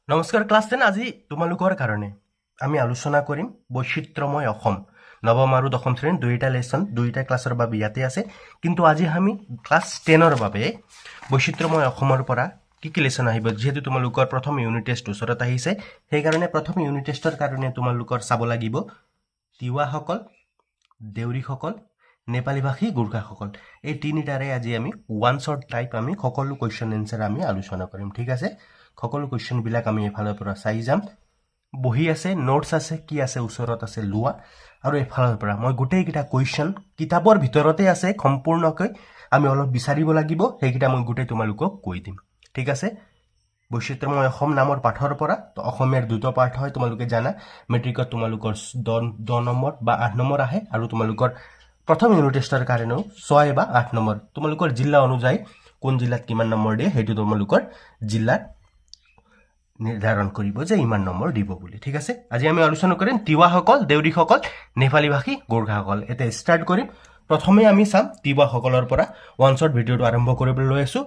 নমস্কাৰ ক্লাছ 10 আজি তোমালোকৰ কাৰণে আমি আলোচনা কৰিম বৈচিত্ৰ্যময় অসম নৱম আৰু দশম শ্ৰেণীৰ দুইটা লেসন দুইটা ক্লাছৰ বাবে ইয়াতে আছে কিন্তু আজি আমি ক্লাছ 10ৰ বাবে বৈচিত্ৰ্যময় অসমৰ পৰা কি লেসন আহিব যেহেতু তোমালোকৰ প্ৰথম ইউনিট টেষ্ট ওচৰত আহিছে সেই কাৰণে প্ৰথম ইউনিট টেষ্টৰ কাৰণে তোমালোকৰ চাব লাগিব তিৱাসকল দেউৰীসকল নেপালী ভাষী গোৰ্খাসকল এই তিনিটাৰে আজি আমি ওৱান শৰ্ট টাইপ আমি সকলো কোৱেশ্চন এনসাৰ আমি আলোচনা কৰিম ঠিক আছে সকলো কোৱেশ্চন বিলাক আমি এফালৰ পৰা চাই যাম বহি আছে নোটছ আছে কি আছে ওচৰত আছে লোৱা আৰু এফালৰ পৰা মই গোটেই কিটা কোৱেশ্চন কিতাপৰ ভিতৰতে আছে সম্পূৰ্ণকৈ আমি অলপ বিচাৰিব লাগিব সেইকিটা মই গোটেই তোমালোকক কৈ দিম ঠিক আছে বৈচিত্ৰ্যময় অসম নামৰ পাঠৰ পৰা তো অসমীয়াৰ দুটো পাঠ হয় তোমালোকে জানা মেট্ৰিকত তোমালোকৰ 10 নম্বৰ বা 8 নম্বৰ আহে আৰু তোমালোকৰ প্ৰথম ইউনিট টেষ্টৰ কাৰণেও 6 বা 8 নম্বৰ তোমালোকৰ জিলা অনুযায়ী কোন জিলাত কিমান নম্বৰ দিয়ে হেতু তোমালোকৰ জিলাত নিৰ্ধাৰণ কৰিব যে ইমান নম্বৰ দিব বুলি ঠিক আছে আজি আমি আলোচনা কৰিম তিৱাসকল দেউৰীসকল নেপালী ভাষী গোৰ্খাসকল এটা ষ্টাৰ্ট কৰিম প্ৰথমে আমি চাম তিৱাসকলৰ পৰা ওৱান শট ভিডিওটো আৰম্ভ কৰিবলৈ লৈ আছো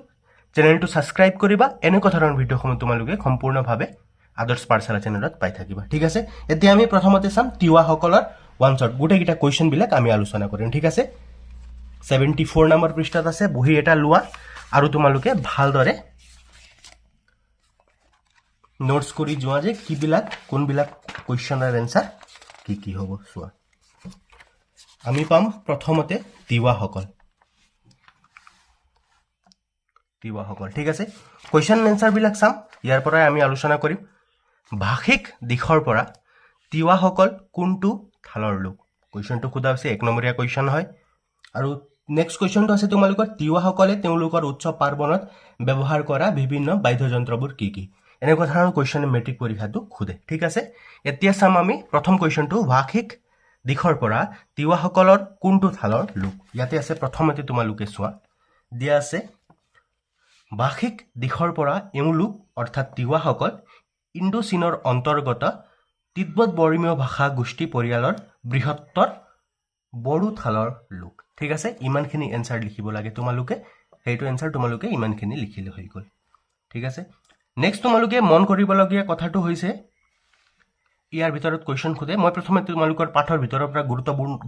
চেনেলটো সাবস্ক্ৰাইব কৰিবা এনেকুৱা ধৰণৰ ভিডিওসমূহ তোমালোকে সম্পূৰ্ণভাৱে আদৰ্শ পাঠশালা চেনেলত পাই থাকিবা ঠিক আছে এতিয়া আমি প্ৰথমতে চাম তিৱাসকলৰ ওৱান শট গোটেইকিটা কোৱেশ্চন বিলাক আমি আলোচনা কৰিম ঠিক আছে 74 নম্বৰ পৃষ্ঠাত আছে বহি এটা লোৱা আৰু তোমালোকে ভালদৰে নোটস কৰি যোৱা যে কিবিলাক কোনবিলাক কোৱেশ্চনৰ এনসাৰ কি হ'ব চোৱা আমি পাম প্ৰথমতে তিৱাসকল ঠিক আছে কোৱেশ্চন এনসাৰ বিলাক চাম ইয়াৰ পৰা আমি আলোচনা কৰিম ভাষিক দিশৰ পৰা তিৱাসকল কোনটো থালৰ লোক কোৱেশ্চনটো খুদা হৈছে এক নম্বৰীয়া কোৱেশ্চন হয় আৰু নেক্সট কোৱেশ্চনটো আছে তোমালোকৰ তিৱাসকলে তেওঁলোকৰ উৎসৱ পাৰ্বণত ব্যৱহাৰ কৰা বিভিন্ন বাদ্যযন্ত্ৰবোৰ কি এনেকুৱা ধৰণৰ কোৱেশ্চন মেট্ৰিক পৰীক্ষাটো খুদে ঠিক আছে এতিয়া চাম আমি প্ৰথম কোৱেশ্চনটো ভাষিক দিশৰ পৰা তিৱাসকলৰ কোনটো থালৰ লোক ইয়াতে আছে প্ৰথমতে তোমালোকে চোৱা দিয়া আছে ভাষিক দিশৰ পৰা এওঁলোক অৰ্থাৎ তিৱাসকল ইণ্ডো চীনৰ অন্তৰ্গত তিব্বত বৰ্মীয় ভাষা গোষ্ঠী পৰিয়ালৰ বৃহত্তৰ বড়ো থালৰ লোক ঠিক আছে ইমানখিনি এনসাৰ লিখিব লাগে তোমালোকে সেইটো এনসাৰ তোমালোকে ইমানখিনি লিখিলে হৈ গ'ল ঠিক আছে নেক্সট তোমালোকে মন কৰিবলগীয়া কথাটো হৈছে ইয়াৰ ভিতৰত কোৱেশ্চন খুদে মই প্ৰথমে তোমালোকৰ পাঠৰ ভিতৰৰ পৰা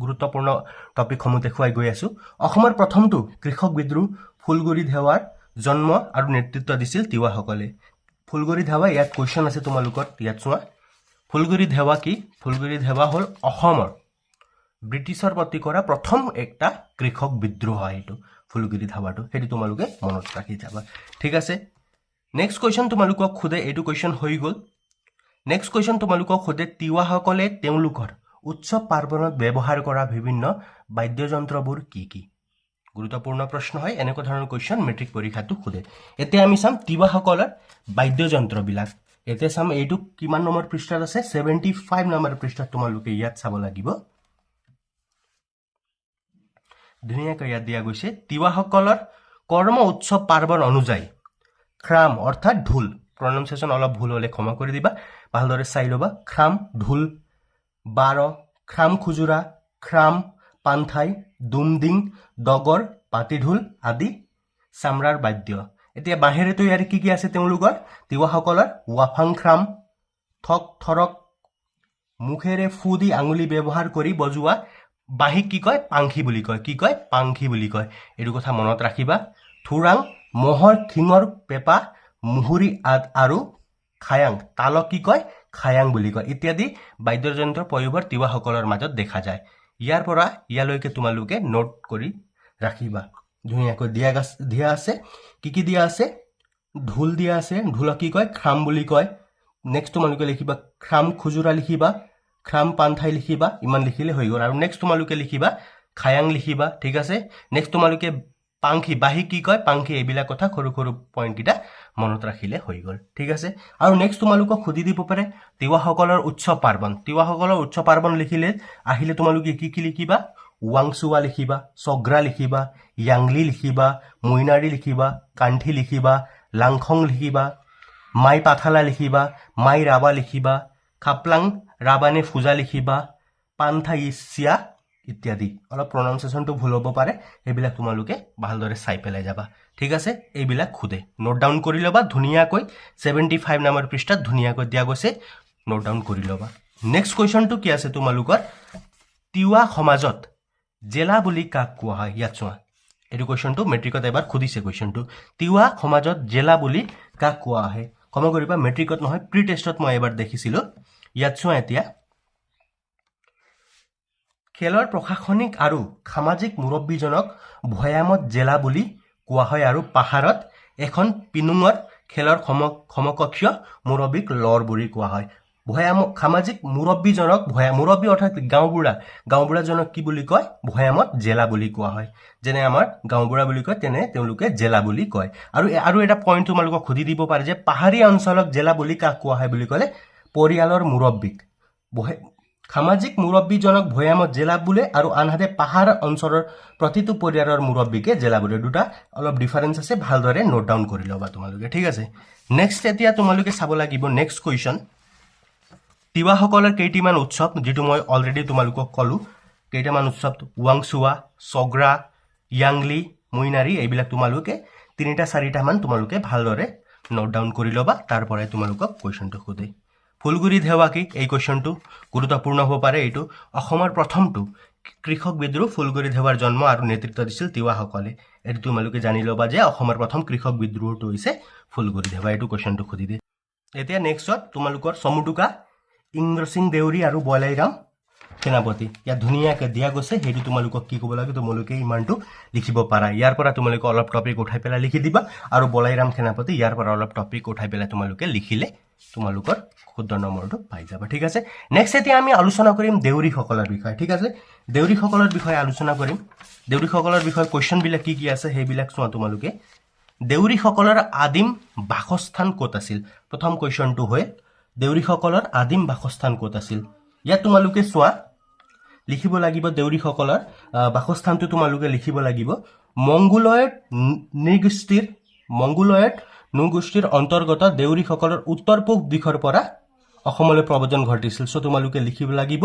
গুৰুত্বপূৰ্ণ টপিকসমূহ দেখুৱাই গৈ আছো অসমৰ প্ৰথমটো কৃষক বিদ্ৰোহ ফুলগুৰি ধেৱাৰ জন্ম আৰু নেতৃত্ব দিছিল তিৱাসকলে ফুলগুৰি ধেৱা ইয়াত কোৱেশ্চন আছে তোমালোকৰ ইয়াত চোৱা ফুলগুৰি ধেৱা কি ফুলগুৰি ধেৱা হ'ল অসমৰ ব্ৰিটিছৰ প্ৰতি কৰা প্ৰথম একটা কৃষক বিদ্ৰোহ হয় এইটো ফুলগুৰি ধাৱাটো সেইটো তোমালোকে মনত ৰাখি যাবা ঠিক আছে নেক্সট কোৱেশ্চন তোমালোকক খুদে এইটো কোৱেশ্চন হৈ গ'ল নেক্সট কোৱেশ্চন তোমালোকক খুদে তিৱাসকলে তেওঁলোকৰ উৎসৱ পাৰ্বণত ব্যৱহাৰ কৰা বিভিন্ন বাদ্যযন্ত্ৰবোৰ কি গুৰুত্বপূৰ্ণ প্ৰশ্ন হয় এনেকুৱা ধৰণৰ কোৱেশ্চন মেট্ৰিক পৰীক্ষাটো খুদে এতিয়া আমি চাম তিৱাসকলৰ বাদ্যযন্ত্ৰবিলাক এতিয়া চাম এইটো কিমান নম্বৰ পৃষ্ঠাত আছে 75 নম্বৰ পৃষ্ঠাত তোমালোকে ইয়াত চাব লাগিব ধুনীয়াকৈ ইয়াত দিয়া গৈছে তিৱাসকলৰ কৰ্ম উৎসৱ পাৰ্বণ অনুযায়ী খ্ৰাম অৰ্থাৎ ঢোল প্ৰনাউন্সিয়েচন অলপ ভুল হলে ক্ষমা কৰি দিবা ভালদৰে চাই লবা খ্ৰাম ঢোল বাৰ খ্ৰাম খুজুৰা খ্ৰাম পান্থাই দুমডিং ডগৰ পাতি ঢোল আদি চামৰাৰ বাদ্য এতিয়া বাহিৰেতো ইয়াৰ কি আছে তেওঁলোকৰ তিৱাসকলৰ ৱাফাং খ্ৰাম থক থৰক মুখেৰে ফু দি আঙুলি ব্যৱহাৰ কৰি বজোৱা বাহিক কি কয় পাংখি বুলি কয় কি কয় পাংখি বুলি কয় এইটো কথা মনত ৰাখিবা থুৰাং মহৰ ঠিঙৰ পেপা মুহুৰি আৰু খায়াং তালক কি কয় খায়াং বুলি কয় ইত্যাদি বাদ্যযন্ত্ৰ প্ৰয়োগৰ তিৱাসকলৰ মাজত দেখা যায় ইয়াৰ পৰা ইয়ালৈকে তোমালোকে নোট কৰি ৰাখিবা ধুনীয়াকৈ দিয়া আছে কি দিয়া আছে ঢোল দিয়া আছে ঢোলক কি কয় খ্ৰাম বুলি কয় নেক্সট তোমালোকে লিখিবা খ্ৰাম খুজুৰা লিখিবা খ্ৰাম পান্থাই লিখিবা ইমান লিখিলে হৈ গ'ল আৰু নেক্সট তোমালোকে লিখিবা খায়াং লিখিবা ঠিক আছে নেক্সট তোমালোকে পাংখি বাহি কি কয় পাংখি এইবিলাক কথা সৰু সৰু পইণ্ট কিটা মনত ৰাখিলে হৈ গ'ল ঠিক আছে আৰু নেক্সট তোমালোকক সুধি দিব পাৰে তিৱাসকলৰ উৎসৱ পাৰ্বণ লিখিলে আহিলে তোমালোকে কি লিখিবা ৱাংচুৱা লিখিবা চগ্ৰা লিখিবা য়াংলি লিখিবা মইনাৰী লিখিবা কাণ্ঠি লিখিবা লাংখং লিখিবা মাই পাথালা লিখিবা মাই ৰাবা লিখিবা খাপলাং ৰাবানে ফুজা লিখিবা পান্থা ইছিয়া ইত্যাদি অলপ প্ৰনাউন্সিয়েশ্যনটো ভুল হ'ব পাৰে এইবিলাক তোমালোকে ভালদৰে চাই পেলাই যাবা ঠিক আছে এইবিলাক খুদে নোট ডাউন কৰি ল'বা ধুনীয়াকৈ 75 নম্বৰ পৃষ্ঠাত ধুনীয়াকৈ দিয়া গৈছে নোট ডাউন কৰি ল'বা নেক্সট কুৱেশ্যনটো কি আছে তোমালোকৰ তিৱা সমাজত জেলা বুলি কাক কোৱা হয় ইয়াত চোৱা এইটো কুৱেশ্যনটো মেট্ৰিকত এবাৰ সুধিছে কুৱেশ্যনটো তিৱা সমাজত জেলা বুলি কাক কোৱা হয় ক্ষমা কৰিবা মেট্ৰিকত নহয় প্ৰি টেষ্টত মই এবাৰ দেখিছিলোঁ ইয়াত চোৱা এতিয়া খেলৰ প্ৰশাসনিক আৰু সামাজিক মুৰব্বীজনক ভৈয়ামত জেলা বুলি কোৱা হয় আৰু পাহাৰত এখন পিনুঙৰ খেলৰ সমকক্ষ মুৰব্বীক লৰ বুলি কোৱা হয় সামাজিক মুৰব্বীজনক মুৰব্বী অৰ্থাৎ গাঁওবুঢ়াজনক কি বুলি কয় ভৈয়ামত জেলা বুলি কোৱা হয় যেনে আমাৰ গাঁওবুঢ়া বুলি কয় তেনে তেওঁলোকে জেলা বুলি কয় আৰু এটা পইণ্ট তোমালোকক সুধি দিব পাৰে যে পাহাৰীয়া অঞ্চলক জেলা বুলি কাক কোৱা হয় বুলি ক'লে পৰিয়ালৰ মুৰব্বীক সামাজিক মুৰব্বীজনক ভৈয়ামত জেলা বোলে আৰু আনহাতে পাহাৰ অঞ্চলৰ প্ৰতিটো পৰিয়ালৰ মুৰব্বীকে জেলা বোলে দুটা অলপ ডিফাৰেন্স আছে ভালদৰে নোট ডাউন কৰি ল'বা তোমালোকে ঠিক আছে নেক্সট এতিয়া তোমালোকে চাব লাগিব নেক্সট কুৱেশ্যন তিৱাসকলৰ কেইটিমান উৎসৱ যিটো মই অলৰেডি তোমালোকক ক'লোঁ কেইটামান উৎসৱ ৱাংচুৱা চগ্ৰা ইয়াংলি মইনাৰী এইবিলাক তোমালোকে 3-4টা তোমালোকে ভালদৰে নোট ডাউন কৰি ল'বা তাৰ পৰাই তোমালোকক কুৱেশ্যনটো সোধে ফুলগুৰি ধেৱাকী এই কুৱেশ্যনটো গুৰুত্বপূৰ্ণ হ'ব পাৰে এইটো অসমৰ প্ৰথমটো কৃষক বিদ্ৰোহ ফুলগুৰি ধেৱাৰ জন্ম আৰু নেতৃত্ব দিছিল তিৱাসকলে এইটো তোমালোকে জানি ল'বা যে অসমৰ প্ৰথম কৃষক বিদ্ৰোহটো হৈছে ফুলগুৰি ধেৱা এইটো কুৱেশ্যনটো সুধি দিয়ে এতিয়া নেক্সটত তোমালোকৰ চমুটুকা ইন্দ্ৰসিং দেউৰী আৰু বলাইৰাম সেনাপতি ইয়াত ধুনীয়াকৈ দিয়া গৈছে সেইটো তোমালোকক কি ক'ব লাগে তোমালোকে ইমানটো লিখিব পাৰা ইয়াৰ পৰা তোমালোকে অলপ টপিক উঠাই পেলাই লিখি দিবা আৰু বলাইৰাম সেনাপতি ইয়াৰ পৰা অলপ টপিক উঠাই পেলাই তোমালোকে লিখিলে তোমালোকৰ শুদ্ধ নম্বৰটো পাই যাবা ঠিক আছে নেক্সট এতিয়া আমি আলোচনা কৰিম দেউৰীসকলৰ বিষয়ে ঠিক আছে দেউৰীসকলৰ বিষয়ে আলোচনা কৰিম দেউৰীসকলৰ বিষয়ে কুৱেশ্যনবিলাক কি আছে সেইবিলাক চোৱা তোমালোকে দেউৰীসকলৰ আদিম বাসস্থান ক'ত আছিল প্ৰথম কুৱেশ্যনটো হয় দেউৰীসকলৰ আদিম বাসস্থান ক'ত আছিল ইয়াত তোমালোকে চোৱা লিখিব লাগিব দেউৰীসকলৰ বাসস্থানটো তোমালোকে লিখিব লাগিব মংগোলয়ত নৃগোষ্ঠীৰ অন্তৰ্গত দেউৰীসকলৰ উত্তৰ পূব দিশৰ পৰা অসমলৈ প্ৰব্ৰজন ঘটিছিল চ' তোমালোকে লিখিব লাগিব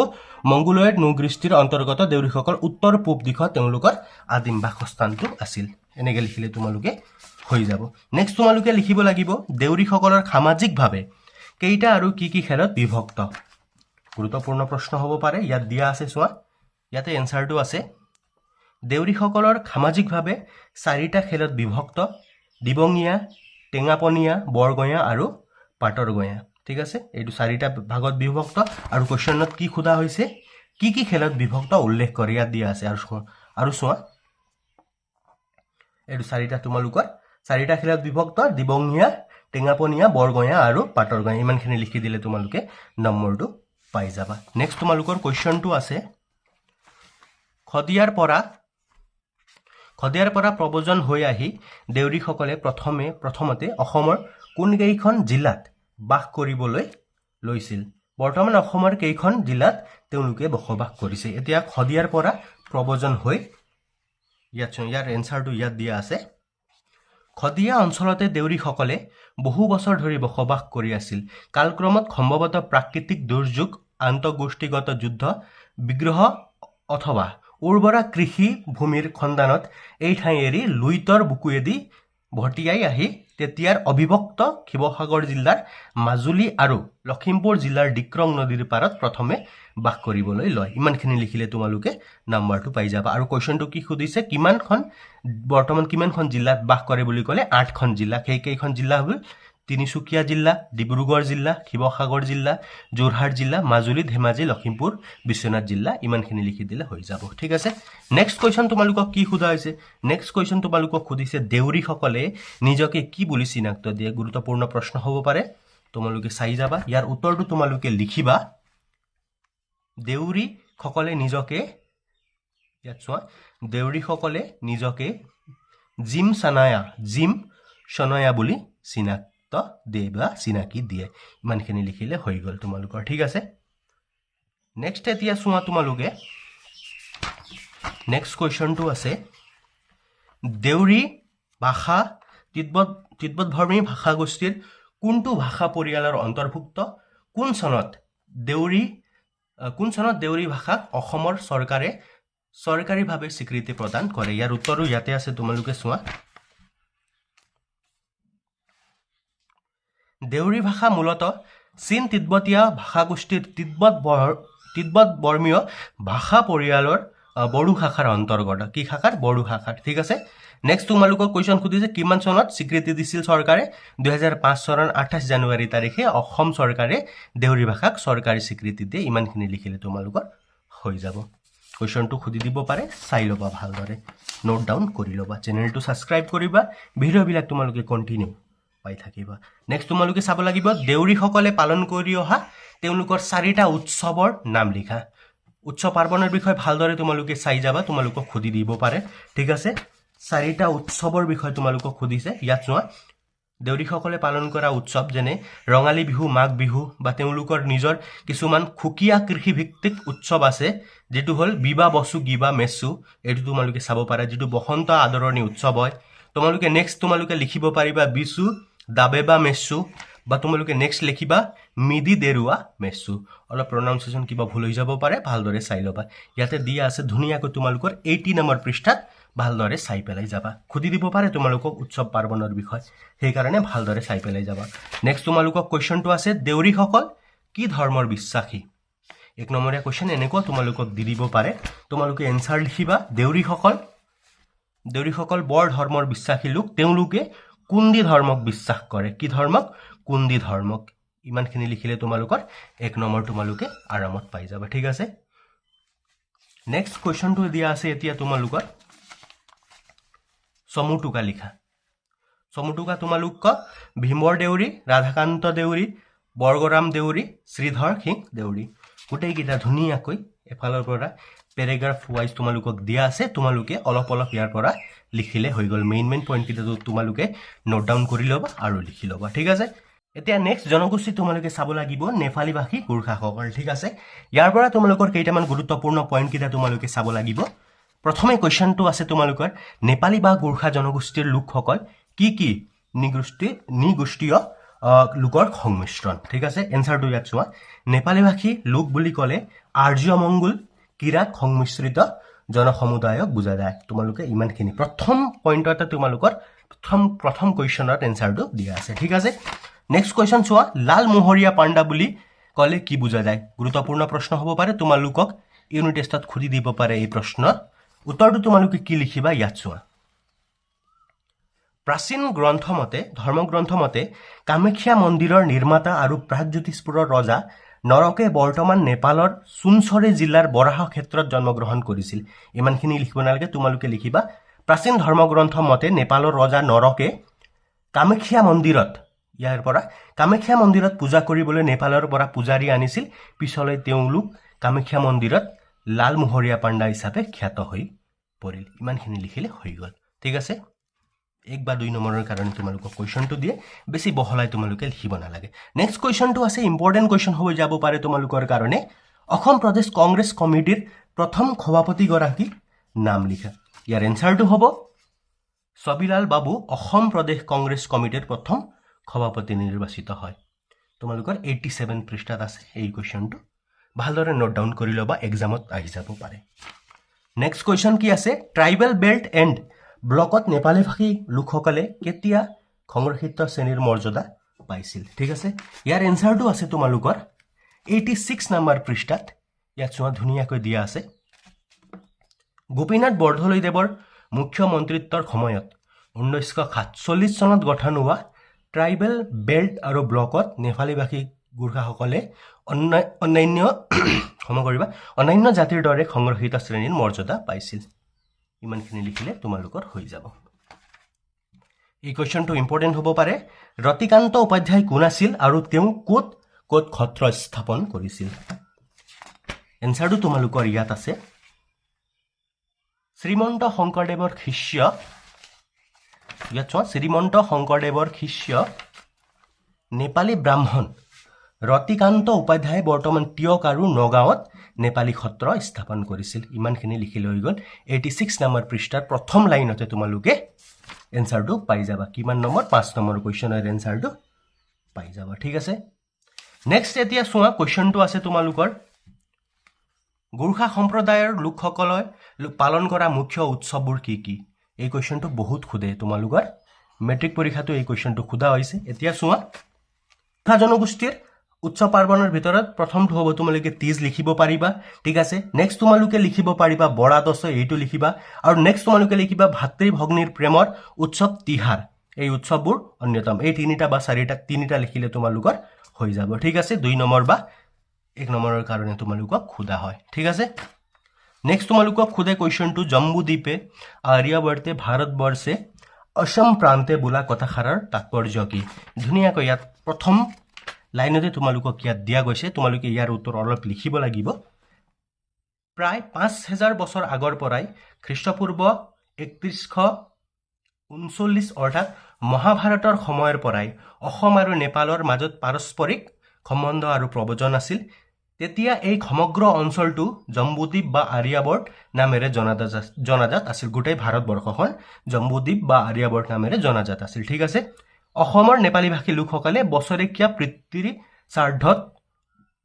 মংগোলয়ত নৃগোষ্ঠীৰ অন্তৰ্গত দেউৰীসকল উত্তৰ পূব দিশত তেওঁলোকৰ আদিম বাসস্থানটো আছিল এনেকৈ লিখিলে তোমালোকে হৈ যাব নেক্সট তোমালোকে লিখিব লাগিব দেউৰীসকলৰ সামাজিকভাৱে কেইটা আৰু কি কি খেলত বিভক্ত গুৰুত্বপূৰ্ণ প্ৰশ্ন হ'ব পাৰে ইয়াত দিয়া আছে চোৱা ইয়াতে এনসাৰটো আছে দেউৰীসকলৰ সামাজিকভাৱে 4টা খেলত বিভক্ত দিবঙীয়া টেঙাপনীয়া বৰগঞা আৰু পাটৰগঞা ঠিক আছে এইটো 4টা ভাগত বিভক্ত আৰু কোৱেশ্যনত কি খোদা হৈছে কি কি খেলত বিভক্ত উল্লেখ কৰি ইয়াত দিয়া আছে আৰু চোৱা এইটো 4টা তোমালোকৰ 4টা খেলত বিভক্ত দিবঙীয়া টেঙাপনীয়া বৰগঞা আৰু পাটৰগঞা ইমানখিনি লিখি দিলে তোমালোকে নম্বৰটো পাই যাবা নেক্সট তোমালোকৰ কুৱেশ্যনটো আছে খদিয়াৰ পৰা প্ৰব্ৰজন হৈ আহি দেউৰীসকলে প্ৰথমতে অসমৰ কোনকেইখন জিলাত বাস কৰিবলৈ লৈছিল বৰ্তমান অসমৰ কেইখন জিলাত তেওঁলোকে বসবাস কৰিছে এতিয়া খদিয়াৰ পৰা প্ৰব্ৰজন হৈ ইয়াৰ এনসাৰটো ইয়াত দিয়া আছে খদিয়া অঞ্চলতে দেউৰীসকলে বহু বছৰ ধৰি বসবাস কৰি আছিল কালক্ৰমত সম্ভৱতঃ প্ৰাকৃতিক দুৰ্যোগ আন্তঃগোষ্ঠীগত যুদ্ধ বিগ্ৰহ অথবা উৰ্বৰা কৃষি ভূমিৰ খণ্ডানত এই ঠাই এৰি লুইতৰ বুকুৱেদি ভটিয়াই আহি তেতিয়াৰ অবিভক্ত শিৱসাগৰ জিলাৰ মাজুলী আৰু লখিমপুৰ জিলাৰ ডিক্ৰং নদীৰ পাৰত প্ৰথমে বাস কৰিবলৈ লয় ইমানখিনি লিখিলে তোমালোকে নম্বৰটো পাই যাবা আৰু কুৱেশ্যনটো কি সুধিছে বৰ্তমান কিমানখন জিলাত বাস কৰে বুলি ক'লে 8খন জিলা কেইখন জিলা হ'ল তিনিচুকীয়া জিলা ডিব্ৰুগড় জিলা শিৱসাগৰ জিলা যোৰহাট জিলা মাজুলী ধেমাজি লখিমপুৰ বিশ্বনাথ জিলা ইমানখিনি লিখি দিলে হৈ যাব ঠিক আছে নেক্সট কুৱেশ্যন তোমালোকক কি সোধা হৈছে নেক্সট কুৱেশ্যন তোমালোকক সুধিছে দেউৰীসকলে নিজকে কি বুলি চিনাক্ত দিয়ে গুৰুত্বপূৰ্ণ প্ৰশ্ন হ'ব পাৰে তোমালোকে চাই যাবা ইয়াৰ উত্তৰটো তোমালোকে লিখিবা দেউৰীসকলে নিজকে ইয়াত চোৱা দেউৰীসকলে নিজকে জিম চনয়া বুলি চিনাকি দিয়ে ইমানখিনি লিখিলে হৈ গ'ল তোমালোকৰ ঠিক আছে নেক্সট এতিয়া চোৱা তোমালোকে নেক্সট কুৱেশ্যনটো আছে দেউৰী ভাষা তিব্বতধৰ্মী ভাষা গোষ্ঠীৰ কোনটো ভাষা পৰিয়ালৰ অন্তৰ্ভুক্ত কোন চনত দেউৰী ভাষাক অসমৰ চৰকাৰে চৰকাৰীভাৱে স্বীকৃতি প্ৰদান কৰে ইয়াৰ উত্তৰো ইয়াতে আছে তোমালোকে চোৱা দেউৰী ভাষা মূলতঃ চীন তিব্বতীয় ভাষাগোষ্ঠীৰ তিব্বত বৰ্মীয় ভাষা পৰিয়ালৰ বড়ো ভাষাৰ অন্তৰ্গত কি ভাষাৰ বড়ো ভাষাৰ ঠিক আছে নেক্সট তোমালোকক কোৱেশ্চন খুদিছে কিমান চনত স্বীকৃতি দিছিল চৰকাৰে 2005 চনৰ 28 জানুৱাৰী তাৰিখে অসম চৰকাৰে দেউৰী ভাষাক চৰকাৰী স্বীকৃতি দিয়ে ইমানখিনি লিখিলে তোমালোকৰ হৈ যাব কোৱেশ্চনটো খুদি দিব পাৰে চাই ল'বা ভালদৰে নোট ডাউন কৰি ল'বা চেনেলটো সাবস্ক্ৰাইব কৰিবা ভিডিঅ'বিলাক তোমালোকে কন্টিনিউ পাই থাকিবা নেক্সট তোমালোকে চাব লাগিব দেউৰীসকলে পালন কৰি অহা তেওঁলোকৰ 4টা উৎসৱৰ নাম লিখা উৎসৱ পাৰ্বণৰ বিষয়ে ভালদৰে তোমালোকে চাই যাবা তোমালোকক খুদি দিব পাৰে ঠিক আছে 4টা উৎসৱৰ বিষয়ে তোমালোকক খুদিছে ইয়াত চোৱা দেউৰীসকলে পালন কৰা উৎসৱ যেনে ৰঙালী বিহু মাঘ বিহু বা তেওঁলোকৰ নিজৰ কিছুমান খুকিয়া কৃষি ভিত্তিক উৎসৱ আছে যেটো হল বিবা বসু গিবা মেছু এটো তোমালোকে চাব পাৰা যেটো বসন্ত আদৰণি উৎসৱ হয় তোমালোকে নেক্সট তোমালোকে লিখিব পাৰিবা বিসু দাবেবা মেছু বা তোমালোকে নেক্সট লিখিবা মিদি দেৰুৱা মেছু অলপ প্ৰনাউন্সিয়েচন কিবা ভুল হৈ যাব পাৰে ভালদৰে চাই ল'বা ইয়াতে দিয়া আছে ধুনিয়াকৈ তোমালোকৰ 80 নম্বৰ পৃষ্ঠাত ভালদৰে চাই পেলাই যাবা খুদি দিব পাৰে তোমালোকক উৎসৱ পাৰ্বণৰ বিষয় সেই কাৰণে ভালদৰে চাই পেলাই যাবা নেক্সট তোমালোকক কোৱেশ্চনটো আছে দেউৰীসকল কি ধৰ্মৰ বিশ্বাসী এক নম্বৰীয়া কোৱেশ্চন এনেকুৱা তোমালোকক দি দিব পাৰে তোমালোকে এনসাৰ লিখিবা দেউৰীসকল বৰ ধৰ্মৰ বিশ্বাসী লোক তেওঁলোকে কুন্দি ধৰ্মক বিশ্বাস কৰে কি ধৰ্মক কুন্দি ধৰ্মক ইমানখিনি লিখিলে তোমালোকৰ এক নম্বৰ তোমালোকে আৰামত পাই যাবা ঠিক আছে নেক্সট কোৱেশ্চনটো দিয়া আছে এতিয়া তোমালোকৰ সমুটুকা লিখা সমুটুকা তোমালোক ভীমৰ দেউৰী ৰাধাকান্ত দেউৰী বৰগৰাম দেউৰী শ্ৰীধৰ সিং দেউৰী গোটেই কিটা ধুনিয়াকৈ এফালৰ পৰা প্যাৰাগ্ৰাফ ওয়াইজ তোমালোকক দিয়া আছে তোমালোকে অলপ ইয়াৰ পৰা লিখিলে হৈ গল মেইন পইণ্ট কিটা তোমালোকে নোট ডাউন কৰি লবা আৰু লিখি লবা ঠিক আছে এতিয়া নেক্সট জনগোষ্ঠী তোমালোকে চাব লাগিব নেপালী ভাষী গোৰ্খাসকল ঠিক আছে ইয়াৰ পৰা তোমালোকৰ কেইটামান গুৰুত্বপূৰ্ণ পইণ্ট কিটা তোমালোকে চাব লাগিব প্ৰথমে কোৱেশ্চনটো আছে তোমালোকৰ নেপালী বা গোৰ্খা জনগোষ্ঠীৰ লোকসকল কি নিগোষ্ঠীয় লোকৰ সংমিশ্ৰণ ঠিক আছে এনসাৰটো ইয়াত চোৱা নেপালী ভাষী লোক বুলি ক'লে আৰ্য মংগোল কিৰাত সংমিশ্ৰিত জনসমুদায়ক বুজা যায় তোমালোকে ইমানখিনি প্ৰথম পইণ্টতে তোমালোকৰ প্ৰথম কোৱেশ্চনৰ এনসাৰটো দিয়া আছে ঠিক আছে নেক্সট কোৱেশ্চন চোৱা লাল মোহৰীয়া পাণ্ডা বুলি ক'লে কি বুজা যায় গুৰুত্বপূৰ্ণ প্ৰশ্ন হ'ব পাৰে তোমালোকক ইউনিট টেষ্টত খুদি দিব পাৰে এই প্ৰশ্নৰ উত্তৰটো তোমালোকে কি লিখিবা ইয়াত চোৱা প্ৰাচীন ধৰ্মগ্ৰন্থ মতে কামাখ্যা মন্দিৰৰ নিৰ্মাতা আৰু প্ৰাগজ্যোতিষপুৰৰ ৰজা নৰকে বৰ্তমান নেপালৰ সুনচৰী জিলাৰ বৰাহ ক্ষেত্ৰত জন্মগ্ৰহণ কৰিছিল ইমানখিনি লিখিব নালাগে তোমালোকে লিখিবা প্ৰাচীন ধৰ্মগ্ৰন্থ মতে নেপালৰ ৰজা নৰকে কামাখ্যা মন্দিৰত পূজা কৰিবলৈ নেপালৰ পৰা পূজাৰী আনিছিল পিছলৈ তেওঁলোক কামাখ্যা মন্দিৰত লাল মোহৰীয়া পাণ্ডা হিচাপে খ্যাত হৈ পৰিল ইমানখিনি লিখিলে হৈ গল ঠিক আছে এক বা দুই নম্বৰৰ কাৰণে তোমালোকক কোৱেশ্চনটো দিয়ে বেছি বহলাই তোমালোকে লিখিব নালাগে নেক্সট কোৱেশ্চনটো আছে ইম্পৰ্টেন্ট কোৱেশ্চন হৈ যাব পাৰে তোমালোকৰ কাৰণে অসম প্ৰদেশ কংগ্ৰেছ কমিটিৰ প্ৰথম সভাপতি গৰাকী নাম লিখা ইয়াৰ এনসাৰটো হ'ব ছবিলাল বাবু অসম প্ৰদেশ কংগ্ৰেছ কমিটিৰ প্ৰথম সভাপতি নিৰ্বাচিত হয় তোমালোকৰ 87 পৃষ্ঠাত আছে এই কোৱেশ্চনটো ভালদৰে নোট ডাউন কৰি ল'বা এক্সামত আহি যাব পাৰে নেক্সট কোৱেশ্চন কি আছে ট্ৰাইবেল বেল্ট এণ্ড ব্লকত নেপালী ভাষী লোকসকলে কেতিয়া সংৰক্ষিত শ্ৰেণীৰ মৰ্যাদা পাইছিল ঠিক আছে ইয়াৰ এনসাৰটো আছে তোমালোকৰ 86 নম্বৰ পৃষ্ঠাত ইয়াত চোৱা ধুনিয়াকৈ দিয়া আছে গোপীনাথ বৰদলৈদেৱৰ মুখ্যমন্ত্ৰীত্বৰ সময়ত 1947 চনত গঠন হোৱা ট্ৰাইবেল বেল্ট আৰু ব্লকত নেপালী ভাষী গোৰ্খাসকলে অন্যান্য জাতিৰ দৰে সংৰক্ষিত শ্ৰেণীৰ মৰ্যাদা পাইছিল ইমানখিনি লিখিলে তোমালোকৰ হৈ যাব এই কোৱেশ্চনটো ইম্পৰ্টেন্ট হ'ব পাৰে ৰতিকান্ত উপাধ্যায় কোন আছিল আৰু তেওঁ ক'ত ক্ষত্ৰ স্থাপন কৰিছিল এনসাৰটো তোমালোকৰ ইয়াত আছে শ্ৰীমন্ত শংকৰদেৱৰ শিষ্য নেপালী ব্ৰাহ্মণ ৰতিকান্ত উপাধ্যায় বৰ্তমান টিয়ক আৰু নগাঁৱত নেপালী সত্ৰ স্থাপন কৰিছিল ইমানখিনি লিখিলে হৈ গল 86 নম্বৰ পৃষ্ঠাৰ প্ৰথম লাইনতে তোমালোকে এনসাৰটো পাই যাবা কিমান নম্বৰ 5 নম্বৰ কোৱেশ্চনৰ এনসাৰটো পাই যাবা ঠিক আছে নেক্সট এতিয়া চোৱা কোৱেশ্চনটো আছে তোমালোকৰ গোৰ্খা সম্প্ৰদায়ৰ লোকসকলে পালন কৰা মুখ্য উৎসৱবোৰ কি কি? এই কুৱেশ্যনটো বহুত সোধে তোমালোকৰ মেট্ৰিক পৰীক্ষাটো এই কুৱেশ্যনটো সোধা হৈছে। এতিয়া চোৱা, গোৰ্খা জনগোষ্ঠীৰ উৎসৱ পাৰ্বণৰ ভিতৰত প্ৰথমটো হ'ব তোমালোকে তীজ লিখিব পাৰিবা, ঠিক আছে। নেক্সট তোমালোকে লিখিব পাৰিবা বৰা দছ, এইটো লিখিবা। আৰু নেক্সট তোমালোকে লিখিবা ভাতৃ ভগ্নীৰ প্ৰেমৰ উৎসৱ তিহাৰ। এই উৎসৱবোৰ অন্যতম। এই তিনিটা লিখিলে তোমালোকৰ হৈ যাব, ঠিক আছে। 2 নম্বৰ বা 1 নম্বৰৰ কাৰণে তোমালোকক সোধা হয়, ঠিক আছে। নেক্সট তোমালোকক সোধে কুৱেশ্যনটো জম্বুদ্বীপে আৰ্যভট্টে ভাৰতবৰ্ষে অসম প্ৰান্তে বোলা কথাষাৰৰ তাৎপৰ্য কি? ধুনীয়াকৈ ইয়াত প্ৰথম লাইনতে তোমালোকক ইয়াত দিয়া গৈছে, তোমালোকে ইয়াৰ উত্তৰ অলপ লিখিব লাগিব। প্ৰায় 5000 বছৰ আগৰ পৰাই খ্ৰীষ্টপূৰ্ব 3139 অৰ্থাৎ মহাভাৰতৰ সময়ৰ পৰাই অসম আৰু নেপালৰ মাজত পাৰস্পৰিক সম্বন্ধ আৰু প্ৰব্ৰজন আছিল। তেতিয়া এই সমগ্ৰ অঞ্চলটো জম্বুদ্বীপ বা আৰ্যভট্ট নামেৰে জনাজাত আছিল। গোটেই ভাৰতবৰ্ষখন জম্বুদ্বীপ বা আৰ্যভট্ট নামেৰে জনাজাত আছিল, ঠিক আছে। অসমৰ নেপালী ভাষী লোকসকলে বছৰেকীয়া পিতৃ শ্ৰাদ্ধত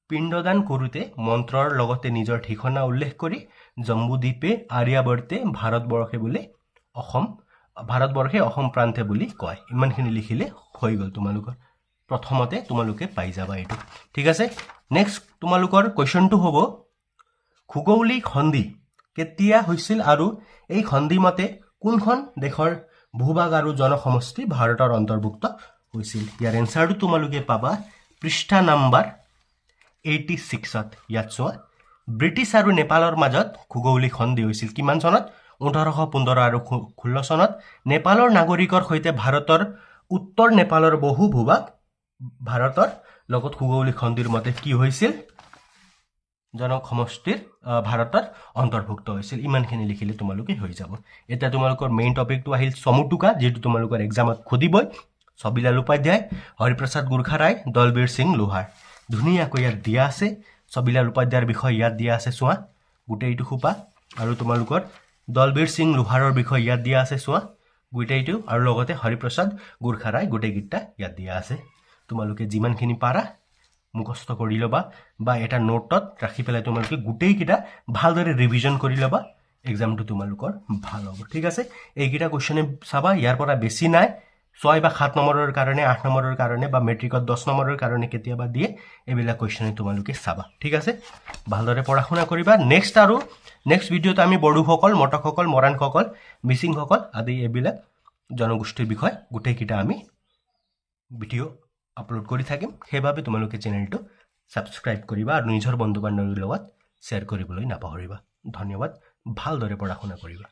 পিণ্ডদান কৰোঁতে মন্ত্ৰৰ লগতে নিজৰ ঠিকনা উল্লেখ কৰি জম্বুদ্বীপে আৰ্যভট্টে ভাৰতবৰ্ষে অসম প্ৰান্তে বুলি কয়। ইমানখিনি লিখিলে হৈ গ'ল তোমালোকৰ। প্ৰথমতে তোমালোকে পাই যাবা এইটো, ঠিক আছে। নেক্সট তোমালোকৰ কুৱেশ্যনটো হ'ব ভৌগোলিক সন্ধি কেতিয়া হৈছিল আৰু এই সন্ধি মতে কোনখন দেশৰ ভূভাগ আৰু জনসমষ্টি ভাৰতৰ অন্তৰ্ভুক্ত হৈছিল? ইয়াৰ এনচাৰটো তোমালোকে পাবা পৃষ্ঠা নাম্বাৰ 86ত। ইয়াত চোৱা, ব্ৰিটিছ আৰু নেপালৰ মাজত ভৌগোলিক সন্ধি হৈছিল কিমান চনত? 1815 আৰু 16 চনত। নেপালৰ নাগৰিকৰ সৈতে ভাৰতৰ উত্তৰ নেপালৰ বহু ভূভাগ ভাৰতৰ লগত ভৌগোলিক সন্ধিৰ মতে কি হৈছিল? জনসমষ্টিৰ ভাৰতৰ অন্তৰ্ভুক্ত হৈছিল। ইমানখিনি লিখিলে তোমালোকে হৈ যাব। এতিয়া তোমালোকৰ মেইন টপিকটো আহিল চমুটোকা, যিটো তোমালোকৰ এক্সামত সুধিবই। ছবিলাল উপাধ্যায়, হৰিপ্ৰসাদ গোৰ্খাৰাই, দলবীৰ সিং লোহাৰ। ধুনীয়াকৈ ইয়াত দিয়া আছে। ছবিলাল উপাধ্যায়ৰ বিষয়ে ইয়াত দিয়া আছে, চোৱা গোটেইটো সোপা। আৰু তোমালোকৰ দলবীৰ সিং লোহাৰৰ বিষয়ে ইয়াত দিয়া আছে, চোৱা গোটেইটো। আৰু লগতে হৰিপ্ৰসাদ গোৰ্খাৰাই গোটেইকেইটা ইয়াত দিয়া আছে। তোমালোকে যিমানখিনি পাৰা মুখস্থ কৰি ল'বা বা এটা নোটত ৰাখি পেলাই তোমালোকে গোটেইকেইটা ভালদৰে ৰিভিজন কৰি ল'বা। এক্সামটো তোমালোকৰ ভাল হ'ব, ঠিক আছে। এইকেইটা কুৱেশ্যনে চাবা, ইয়াৰ পৰা বেছি নাই। 6 বা 7 নম্বৰৰ কাৰণে, 8 নম্বৰৰ কাৰণে বা মেট্ৰিকত 10 নম্বৰৰ কাৰণে কেতিয়াবা দিয়ে। এইবিলাক কুৱেশ্যনে তোমালোকে চাবা, ঠিক আছে। ভালদৰে পঢ়া শুনা কৰিবা। নেক্সট ভিডিঅ'ত আমি বড়োসকল, মটকসকল, মৰাণসকল, মিচিংসকল আদি এইবিলাক জনগোষ্ঠীৰ বিষয়ে গোটেইকেইটা আমি ভিডিঅ' আপলোড কৰি থাকিম। সেইবাবে তোমালোকে চেনেলটো ছাবস্ক্ৰাইব কৰিবা আৰু নিজৰ বন্ধু বান্ধৱীৰ লগত শ্বেয়াৰ কৰিবলৈ নাপাহৰিবা। ধন্যবাদ। ভালদৰে পঢ়া শুনা কৰিবা।